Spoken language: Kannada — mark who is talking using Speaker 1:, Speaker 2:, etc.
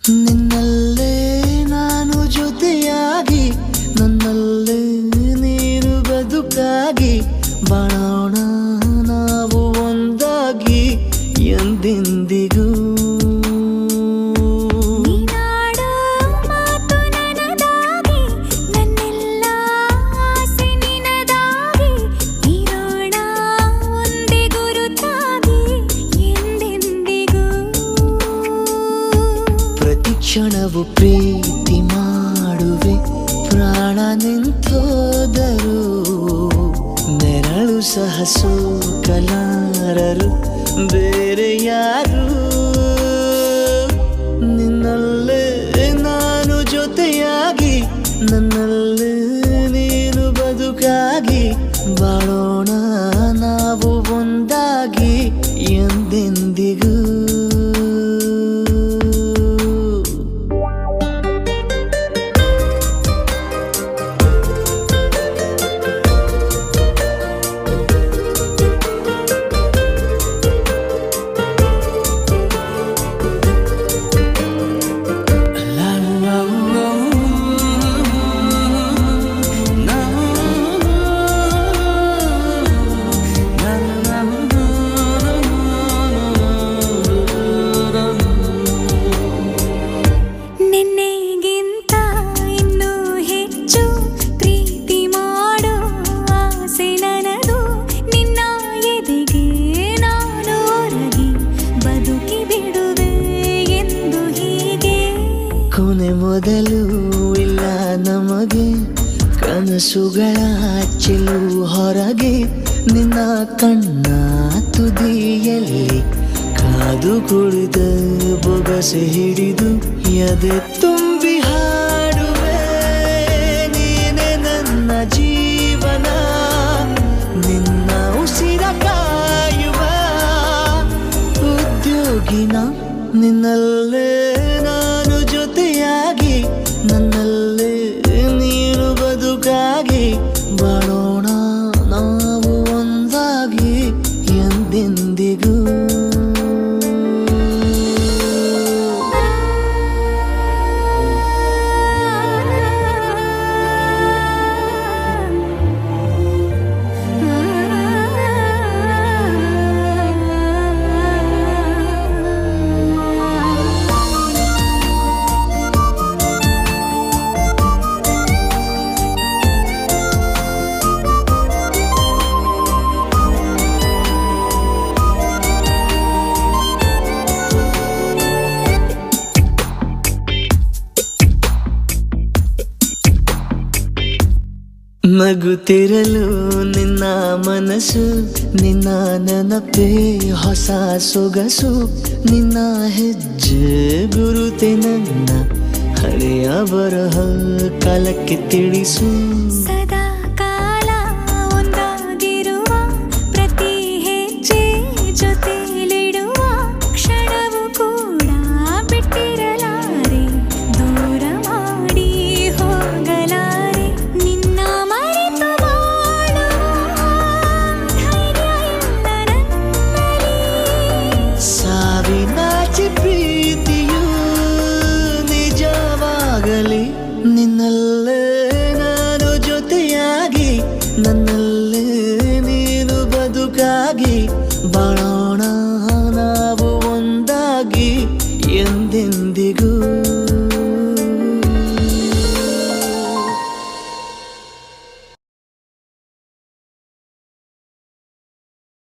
Speaker 1: ನಿನ್ನಲ್ಲೇ ನಾನು ಜೊತೆಯಾಗಿ ನನ್ನಲ್ಲೇ ನೀನು ಬದುಕಾಗಿ ಬಾಳೋಣ ನಾವು ಒಂದಾಗಿ ಎಂದೆಂದಿಗೂ. ಕ್ಷಣವು ಪ್ರೀತಿ ಮಾಡುವೆ ಪ್ರಾಣ ನಿಂತೋದರು ನೆರಳು ಸಹ ಸೋಕಲಾರರು ಬೇರೆ ಯಾರು. ನಿನ್ನಲ್ಲೇ ನಾನು ಜೊತೆಯಾಗಿ ನನ್ನಲ್ಲೇ ನೀನು ಬದುಕಾಗಿ ಬಾಳೋಣ ನಾವು ಒಂದಾಗಿ ಎಂದೆಂದಿಗೂ. ಕೊನೆ ಮೊದಲು ಇಲ್ಲ ನಮಗೆ ಕನಸುಗಳ ಚೆಲು ಹೊರಗೆ ನಿನ್ನ ಕಣ್ಣ ತುದಿಯಲ್ಲಿ ಕಾದು ಕುಳಿದ ಬೊಗಸೆ ಹಿಡಿದು ಎದೆ ತುಂಬಿ ಹಾಡುವೆ ನೀನೆ ನನ್ನ ಜೀವನ ನಿನ್ನ ಉಸಿರ ಕಾಯುವ ಉದ್ಯೋಗಿನ ನಿನ್ನಲ್ಲೇ ನಾನು ಜೊತೆಯಾಗಿ ನನ್ನಲ್ಲೇ ನೀನು ಬದುಕಾಗಿ ಬಾಳೋಣ ನಾವು ಒಂದಾಗಿ ಎಂದೆಂದಿಗೂ. ನಗುತ್ತಿರಲು ನಿನ್ನ ಮನಸ್ಸು ನಿನ್ನ ನೆನಪೇ ಹೊಸ ಸೊಗಸು ನಿನ್ನ ಹೆಜ್ಜೆ ಗುರುತೆ ನನ್ನ ಹಳೆಯ ಬರಹ ಕಾಲಕ್ಕೆ ತಿಳಿಸು.
Speaker 2: ಸದಾ ಕಾಲ ಒಂದಾಗಿರುವ ಪ್ರತಿ ಹೆಜ್ಜೆ ಜೊತೆಲಿಡುವ ಕ್ಷಣವು ಕೂಡ ಬಿಟ್ಟಿರಲಾರೆ ದೂರ ಮಾಡಿ ಹೋಗಲಾರೆ ನಿನ್ನ ಮರೆತು ಬಾಳುವ ಧೈರ್ಯ ಇಲ್ಲ ನನ್ನಲ್ಲಿ.
Speaker 1: ಸಾವಿನಾಚೆ ಪ್ರೀತಿಯು ನಿಜವಾಗಲಿ ನಿನ್ನಲ್ಲೇ ನಾನು ಜೊತೆಯಾಗಿ ನನ್ನಲ್ಲೇ ನೀನು ಬದುಕಾಗಿ ಬಾಳೋಣ ನಾವು ಒಂದಾಗಿ ಎಂದೆಂದಿಗೂ.